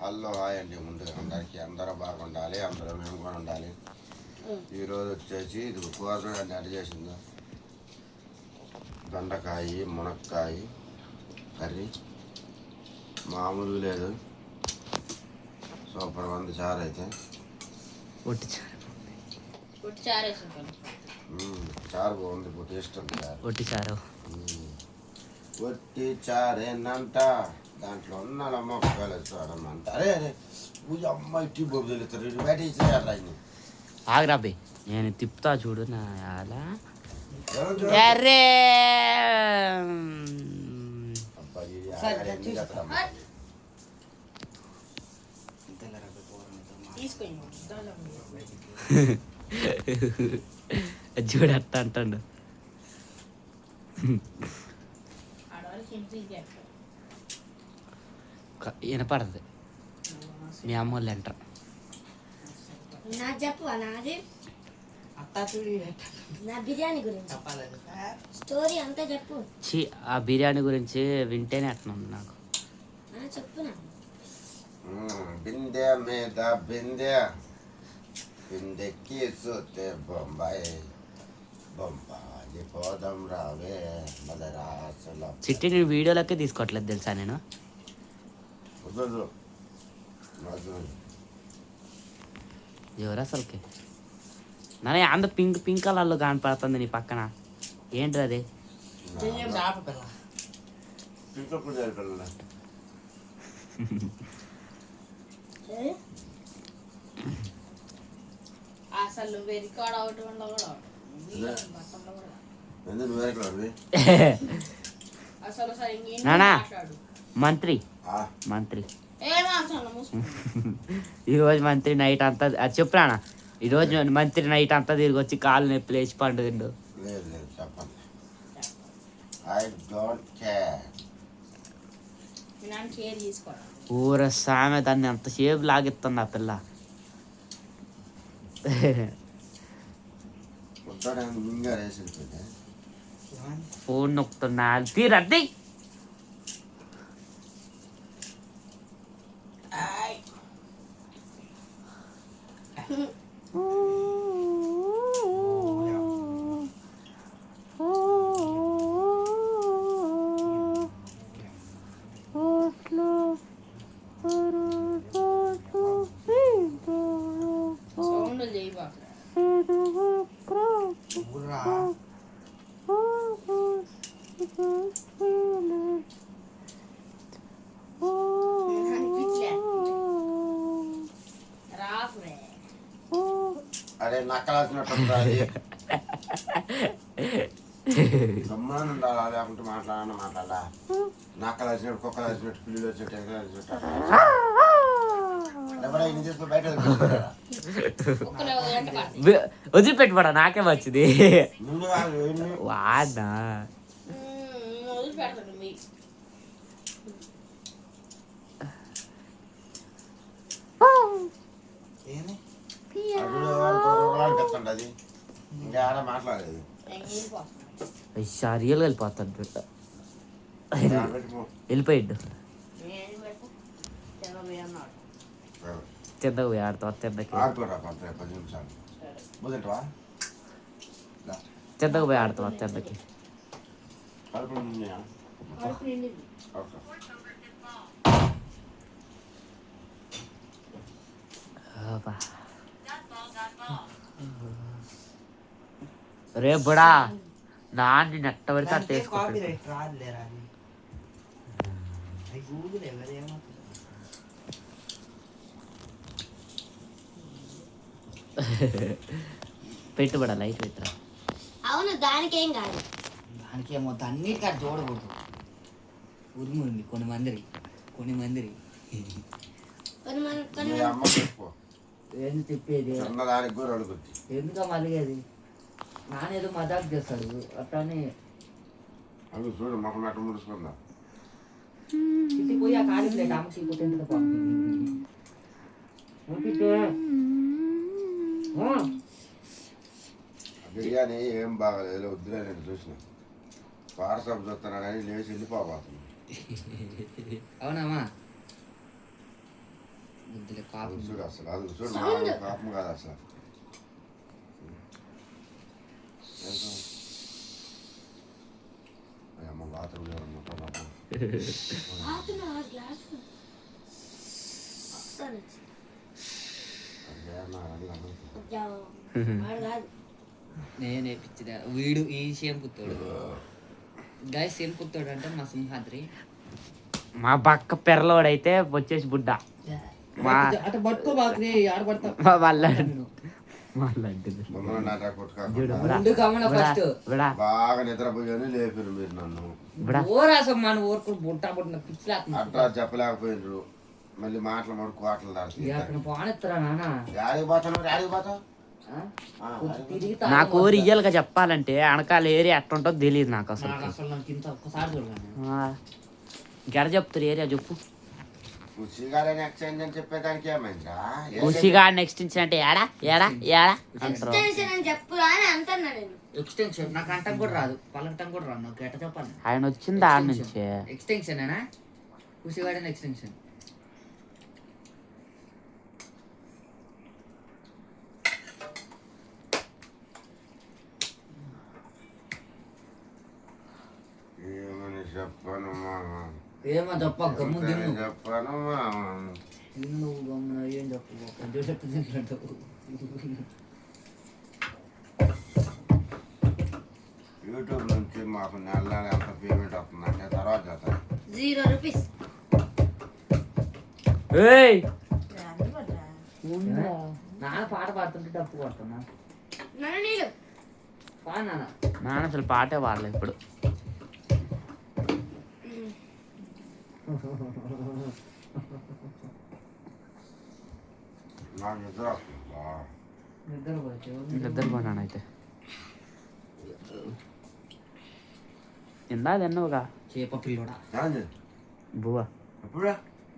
Hello hi అండి. ముందుగా అందరూ బాగుండాలి, అందరూ మేము కూడా ఉండాలి. ఈరోజు వచ్చేసి ఇది కూర అడి చేసింది దొండకాయ మునక్కాయ కర్రీ మామూలు లేదు. సూపర్ ఉంది చారు అయితే. చారు బాగుంది, టేస్ట్ ఉంది. ఒట్టి చారు ఒట్టి చారేనంట, దాంట్లో ఉన్న మొక్కలు చూడమంట. అరే అరే పూజ అమ్మాయి టీ బొబ్బు తెలుస్తారు బయట ఇచ్చేయాలి. ఆగ్రాబే నేను తిప్పుతా చూడు నా అలా అరే చూడు అట్ట అంటాడు. వినపడదు మీ అమ్మ వాళ్ళు అంటారు. బిర్యానీ గురించి స్టోరీ అంతా చెప్పు. ఆ బిర్యానీ గురించి వింటేనే అట్లా ఉంది నాకు. చెప్పు. బిందె మీద బిందె బిందెకి చూస్తే బొంబాయి బొంబాయి పోదాం రావే మదరాసుల. చిట్టి నేను వీడియోలకే తీసుకోవట్లేదు తెలుసా నేను. ఎవరు అసలుకి నానే అంత పింక్ పింక్ కలర్లో కనపడుతుంది నీ పక్కన. ఏంటి అది? నానా మంత్రి మంత్రి ఈరోజు మంత్రి నైట్ అంతా అది చెప్పు నాన్న. ఈరోజు మంత్రి నైట్ అంతా తిరిగి వచ్చి కాళ్ళు నొప్పి లేచి పండుగ. ఊర సామె దాన్ని అంతసేపు లాగిస్తుంది ఆ పిల్ల. ఫోన్ నొక్కుతున్నా తీరద్ది. అరే నక్కలాసినట్టు గమ్మాన్ని ఉండాలా, లేకుంటే మాట్లాడాలా. నక్కలు వచ్చినట్టు కుక్కలు వచ్చినట్టు పిల్లులు వచ్చినట్టు ఎగలు వచ్చినట్టు బయట వదిలిపెట్టుబడా నాకే వచ్చింది వాడా. అది ఇంకా మాట్లాడలేదు. రియల్గా వెళ్ళిపోతాడు బిడ్డ. వెళ్ళిపోయాడు. తిందకు పోయి ఆడుతావు. తిందకు పోయి ఆడుతావు తిందకి. రే బుడా నాన్ని నెట్ట వరకు అంత పెట్టుబడా లైట్ పెట్టరా. అవును దానికేం కాదు. దానికేమో అన్నిటికీ అది చూడకూడదు. ఉరుముంది కొన్ని మందిరి ఏంది తిప్పేది ఎందుక మలిగేది. నానేదో మజాక్ చేస్తాడు అట్లని చూడు మొక్క మెట్ట ముడుచుకుందా. పోయి ఆ ఖాళీ ప్లేట్ అమ్మకి బిర్యానీ ఏం బాగాలేదు, వద్దులే. నేను చూసిన వాట్సాప్ చూస్తున్నాడని లేచి వెళ్ళిపోతుంది. అవునమ్మా వద్దులే కాఫీ అది చూడు అసలు అది చూడు మామూలు పాపం కాదు అసలు అమ్మ బాత్రూమ్ గ్లాస్ వాడు కాదు నేనే పిచ్చిదా వీడు ఈ సేమ్ పుత్తోడు గాయ సేమ్ పుత్తోడు అంటే మా సింహాద్రి మా పక్క పెరలోడైతే వచ్చేసి బుడ్డ అటు పట్టుకో బాక్రీ ఆడ పడతా వాళ్ళ ఫస్ట్ బాగా నిద్రపోయాను లేపారు మీరు నన్ను ఓరాసం మన ఊరుకు బుట్టా పుట్టిన పిచ్చిలేస్తుంది అట్లా చెప్పలేకపోయినరు మళ్ళీ మాటలు మడు కోటలు దాడుతుంది పోనెత్తరా నాన్న డాడీ పోతాను డాడీ పోతా నాకు రియల్గా చెప్పాలంటే అనకాల ఏరియా ఎట్లుంటుందో తెలియదు నాకు అసలు అసలు నాకు ఇంత ఒక్కసారి చూడగానే గడ చెప్తారు ఏరియా చెప్పు ఉసిగాడని ఎక్స్చేంజ్ అని చెప్పేదానికి ఏమైందా ఉసిగా నెక్స్ట్ అంటే ఏడా ఏడా ఏడా అంటారు ఎక్స్టెన్షన్ అని చెప్పురా అని అంటున్నా నేను ఎక్స్టెన్షన్ నాకు అంటం కూడా రాదు పలకటం కూడా రాదు నాకు ఎట్ట చెప్పాలి ఆయన వచ్చింది ఆడ నుంచి ఎక్స్టెన్షన్ ఏనా ఉసిగాడని ఎక్స్టెన్షన్ ఏమని చెప్పను మామ ఏమో చెప్ప గమ్ము తిను చెప్పను మామ తిను నువ్వు గమ్మున ఏం చెప్పు కొంచెం చెప్పు తింటాడు యూట్యూబ్ నుంచి మాకు నెల ఎంత పేమెంట్ వస్తుందంటే తర్వాత చేస్తాను ₹0 ఏయ్ నాన్న పాట పాడుతుంటే డప్పు కొడుతున్నా నన్ను నీళ్ళు పా నాన్న నాన్న అసలు పాటే వాడలేదు ఇప్పుడు నాకు నిద్ర వస్తుందా నిద్రపోయినాను అయితే ఇందా తిన్నావుగా చేప పిల్లోడా ఏంది? బువ్వ ఎప్పుడా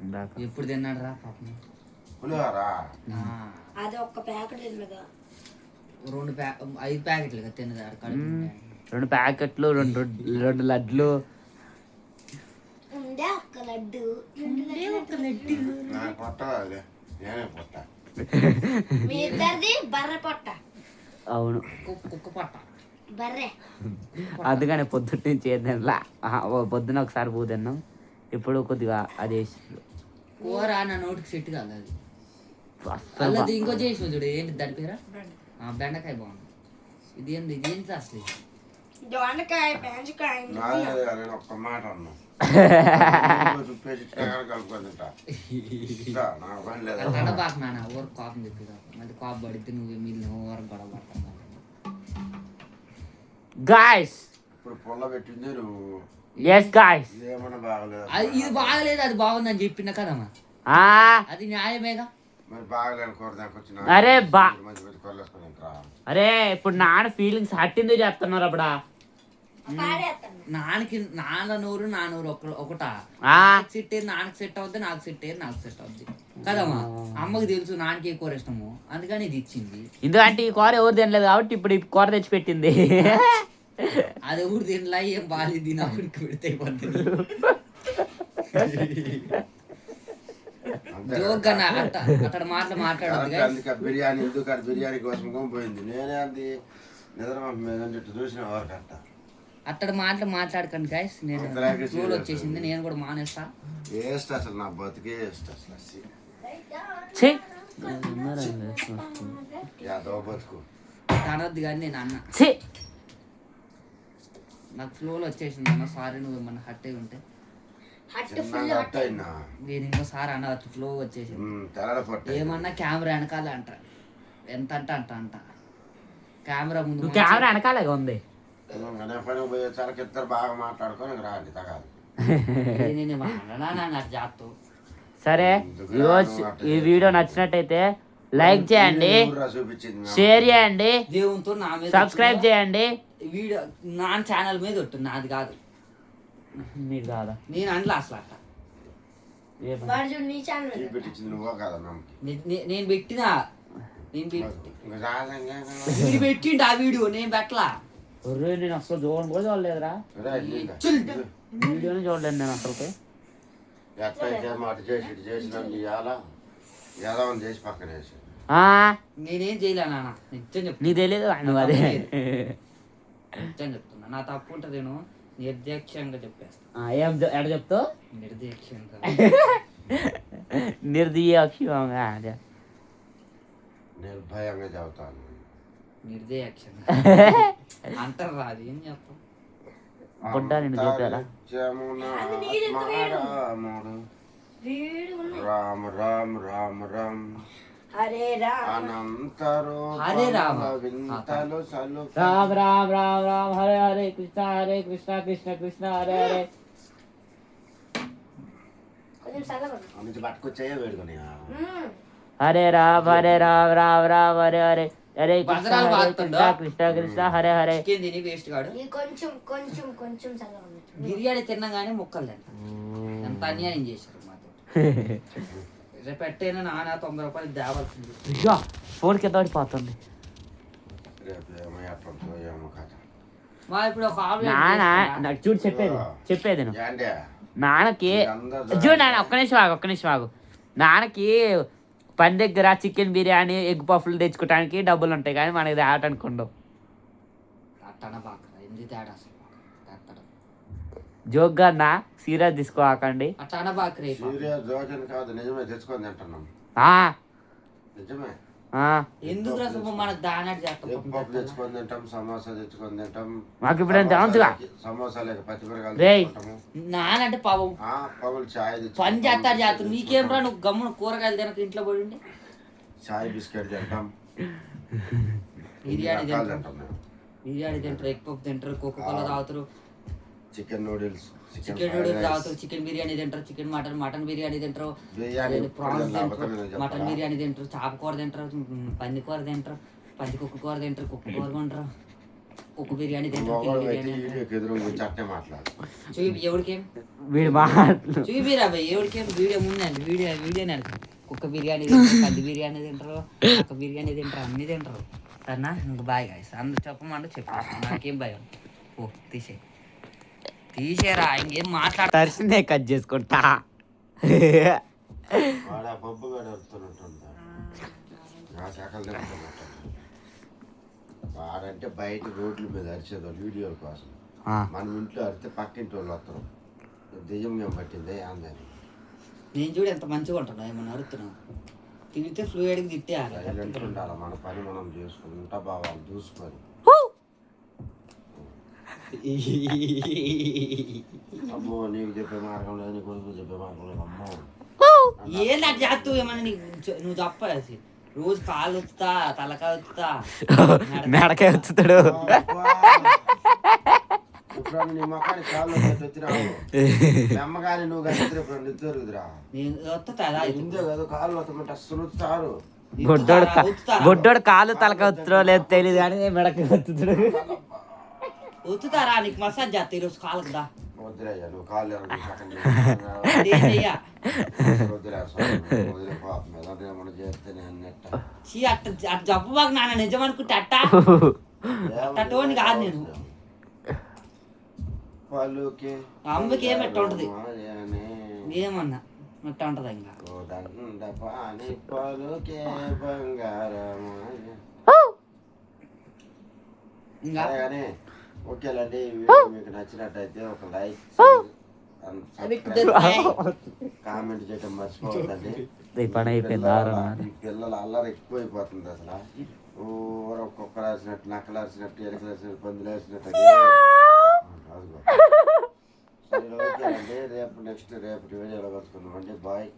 ఇందాక ఎప్పుడు తిన్నాడు రా పాపం పులిహోరా అది ఒక్క ప్యాకెట్ తిన్నదా 5 ప్యాకెట్లు కదా తిన్నది ఆడ కడుపు 2 ప్యాకెట్లు రెండు లడ్లు ఉండే ఒక్క లడ్డు నాకు పొట్ట కాదులే నేనే పొట్ట మీ ఇద్దరిది బర్రె పొట్ట అవును కుక్క పట్ట బర్రె అందుకని పొద్దున్న నుంచి ఏదైనా పొద్దున ఒకసారి పూ తిన్నాం ఇప్పుడు కొద్దిగా అది కూర నా నోటికి సెట్ కాదు అది అస్సలు అల్లది ఇంకో చేసిన చూడు ఏంటి దాని పేరా బెండకాయ బాగుంది ఇది ఏంటి అసలు దొండకాయ పెంచకాయ నేను ఒక్క మాట అన్నా చుప్పేసి కలుపుకొని తింటా నాకు పని లేదు నడబాకు నాన్న ఊరు కాపం చెప్పి మళ్ళీ కాపు పడితే నువ్వు మిగిలిన ఊరు గొడవ పడతాం గాయ్స్ ఇప్పుడు పొల్ల పెట్టింది నువ్వు ఎస్ గాయ్స్ ఏమన్నా బాగలేదు ఇది బాగలేదు అది బాగుందని చెప్పిన కదమ్మా అది న్యాయమేగా మరి బాగలేని కూర దానికి వచ్చిన అరే మంచి మంచి కూరలు వేసుకొని తింటారా అరే ఇప్పుడు నాన్న ఫీలింగ్స్ హట్టిందో చేస్తున్నారు అప్పుడా నాన్న నూరు నా నూరు ఒకటా సెట్ అయ్యేది నాన్నకి సెట్ అవుద్ది నాకు సెట్ అయ్యేది నాకు సెట్ అవుద్ది కదమ్మా అమ్మకి తెలుసు నాన్నకి ఏ కూర ఇష్టము అందుకని ఇది ఇచ్చింది ఎందుకంటే ఈ కూర ఎవరు తినలేదు కాబట్టి ఇప్పుడు ఈ కూర తెచ్చి పెట్టింది అది ఎవరు తినలా ఏం బాగాలేదు తినప్పుడు పెడితే జోక్ అన్న అక్కడ మాట్లాడదు అందుకే బిర్యానీ ఎందుకు బిర్యానీ కోసం పోయింది నేనే అది నిద్ర మీద చూసిన వారు కట్ట అక్కడ మాట్లాడకండి గాయస్ నేను ఫ్లోలో వచ్చేసింది నేను కూడా మానేస్తా వేస్ట్ అసలు నా బతికే వేస్ట్ అసలు యాదో బతుకు అనొద్దు కానీ నేను అన్న నాకు ఫ్లోలో వచ్చేసింది అన్న సారీ నువ్వు ఏమన్నా హట్ అయి ఉంటే నేను ఇంకోసారి అన్న ఫ్లో వచ్చేసింది ఏమన్నా కెమెరా వెనకాల అంట ఎంత అంట కెమెరా ముందు కెమెరా వెనకాలగా ఉంది పోయేసరికి ఇద్దరు బాగా మాట్లాడుకొని రాండి తగాలి జాతో సరే ఈరోజు ఈ వీడియో నచ్చినట్టయితే లైక్ చేయండి, షేర్ చేయండి, దేవునితో నా మీద సబ్స్క్రైబ్ చేయండి. వీడియో నా ఛానల్ మీద ఉంటుంది, నాది కాదు. నీది కాదా? నేను అనలే అసలు అట్లా. నేను పెట్టినా వీడు పెట్టిండు ఆ వీడియో, నేను పెట్టలా. నేను అసలు చూడడం కూడా చూడలేదురా, వీడియోని చూడలేదు నేను అసలు. యాదవని చేసి పక్కన వేసి ఆ, నేనేం చేయలే నాన్న, నిజం చెప్తున్నా. నీకు తెలియదు నువ్వు అదే నిజం చెప్తున్నా, నా తప్పు ఉంటుంది నేను నిర్దీక్షంగా చెప్పేస్తా. ఎడ చెప్తావు నిర్దీక్షంగా నిర్దీక్షంగా అదే నిర్భయంగా చదువుతాను. నిర్దీక్షంగా అంటారు రాదు, ఏం చెప్తాం. బుడ్డా నిన్ను చూపారా రాముడు రామ రామ రామ రామ హరే రామ అనంతరు హరే రామ. వింతలు సలు రామ్ రామ్ రామ్ రామ్ హరే హరే కృష్ణ కృష్ణ కృష్ణ హరే హరే. కొంచెం చల్లగా నుంచి పట్టుకొచ్చాయే వేడుకొని హరే రామ్ రామ్ రామ్ హరే హరే హరే కృష్ణ భజనాలు పాడుతుండో? కృష్ణ కృష్ణ హరే హరే. చికెన్ తిని వేస్ట్ కాడు. ఇది కొంచెం కొంచెం కొంచెం చల్లగా ఉంది. బిర్యానీ తినగానే ముక్కలు తింటా. ఎంత అన్యాయం చేశారు మాతో. రేపు పెట్టైనా నాన్న 90 రూపాయలు దేవాల్సింది. అయ్యో ఫోన్ కింద పడిపోతుంది. రేపు ఏమో ఎట్లుంటుందో ఏమో కథ. మా ఇప్పుడు ఒక ఆమ్లెట్ నాన్న చేసుకున్నా. నాకు చూడు చెప్పేది నువ్వు. ఏండే నాన్నకి అందరూ చూడు నాన్న ఒక్క నిమిషం ఆగు నాన్నకి పని దగ్గర చికెన్ బిర్యానీ ఎగ్ పఫ్లు తెచ్చుకోవడానికి డబ్బులు ఉంటాయి కానీ మనకి తేవటానుకుండవు. అట్టన బాగా ఎందుకు తేడా అసలు అట్టడం. జోక్గా అన్న సీరియస్ తీసుకోకండి. అట్టన బాగా రేపు సీరియస్ జోజన్ కాదు, నిజమే తెచ్చుకొని తింటున్నాం. నిజమే. ఎందుకు అసలు మనకు దానాడు చేస్తాం. ఎగ్ పప్పు తెచ్చుకొని తింటాం, సమోసా తెచ్చుకొని తింటాం. మాకు ఇప్పుడు ఎంత అవుతుందిగా సమోసా లేక పచ్చిమిరకాయలు రేయ్. తెచ్చుకుంటాము. నానంటే పాపం పగులు చాయ్ పని చేస్తారు నీకేం రా, నువ్వు గమ్మున కూరగాయలు తినక ఇంట్లో పడి ఉండి చాయ్ బిస్కెట్ తింటాం. బిర్యానీ ఇన్ని రకాలు తింటాం, తింటాం మేము. బిర్యానీ తింటారు, ఎగ్ పప్పు తింటారు, కోకోకోలా తాగుతారు, చికెన్ నూడిల్స్, చికెన్ నూడిల్స్ తాగుతారు, చికెన్ బిర్యానీ తింటారు, చికెన్ మటన్ బిర్యానీ తింటారు, బిర్యానీ ప్రాన్స్ లేకపోతే తింటారు, నేను మటన్ చెప్పనా? బిర్యానీ తింటారు, చేప కూర తింటారు, పంది కూర తింటారు, పంది కుక్క కూర తింటారు, కుక్క కూర కొంటారు, కుక్క బిర్యానీ తింటారు, మగవాడు పిల్లి అయితే బిర్యానీ తింటారు. వీడియోకి ఎదురు గురించి అట్టే మాట్లాడు. చూపి ఎవరికేం వీడు మాటలు చూపిరా భయ్, ఎవరికేం వీడియో ముందండి, వీడియో కుక్క బిర్యానీ తింటారు, పంది బిర్యానీ తింటారు, కుక్క బిర్యానీ తింటారు, అన్ని తింటారు. అన్నా ఇంక బాయ్ గాయస్ అందరు చెప్పమంటే చెప్పేస్తాను, నాకేం భయం. ఓ తీసేరా ఇంకేం మాట్లాడ. తరిసిందే కట్ చేసుకుంటా. వాడు ఆ పప్పు గడ వస్తున్నట్టుంటాడు, ఆ శాఖలు తింటున్నట్టు. వాడంటే బయట రోడ్ల మీద అరిచేది వీడియోల కోసం. మనం ఇంట్లో అరితే పక్కింటి వాళ్ళు వస్తారు, దెయ్యం మేము పట్టిందే అందరి. నేను చూడు ఎంత మంచిగా ఉంటున్నా, ఏమన్నా అడుగుతున్నా తిరిగితే ఫ్లూయిడ్కి తిట్టేయాలి. సైలెంట్ ఉండాలి, మన పని మనం చేసుకుంటా బావాలి చూసుకొని. అమ్మో నీకు చెప్పే మార్గం లేదు, నీ కొడుకు చెప్పే మార్గం లేదు. అమ్మో ఏం నాకు చేస్తావు ఏమన్నా నువ్వు చెప్పాలి. రోజు కాళ్ళు వస్తా, తలకాయ వస్తా, మెడకాయ వచ్చుతాడు. ఇప్పుడు నీ మొక్కని కాళ్ళు వచ్చినావు అమ్మగాని నువ్వు కలిసి ఇప్పుడు నిద్దురుకుదురా. నేను వస్తా ఇందే కదా కాళ్ళు వస్తామంటే అస్సలు వస్తారు. బొడ్డోడు కాలు తలకొచ్చుతో లేదు తెలియదు కానీ మెడకాయ వచ్చుతాడు. వస్తుతారా నీకు మసాజ్ చేస్తా ఈరోజు కాళ్ళకు దా. వద్దురయ్యా నువ్వు కాళ్ళు ఏం చెయ్యా వద్దురా వదిలే పాపం మీద ఏమన్నా చేస్తే నేను అన్నట్ట అట్ట జబ్బు బాగా నాన్న నిజం అనుకుంటే అట్టోని కాదు నేను. పలుకే అమ్మకి ఏమి ఎట్ట ఉంటది ఏమన్నా ఎట్ట ఉంటది ఇంకా పాని పలుకే బంగారము. ఇంకా కానీ ఓకేలండి, మీకు నచ్చినట్టయితే ఒక లైక్ కామెంట్ చేయడం మర్చిపోవద్దండి. పని అయిపోయింది. పిల్లలు అల్లరి ఎక్కువైపోతుంది అసలు. ఒక్కొక్క రాసినట్టు నక్కలు రాసినట్టు ఎలకలు రాసినట్టు పందులు రాసినట్టు. సరే ఓకేనండి, రేపు నెక్స్ట్ రేపటి వీడియోలో కలుసుకుందామండి. బాయ్.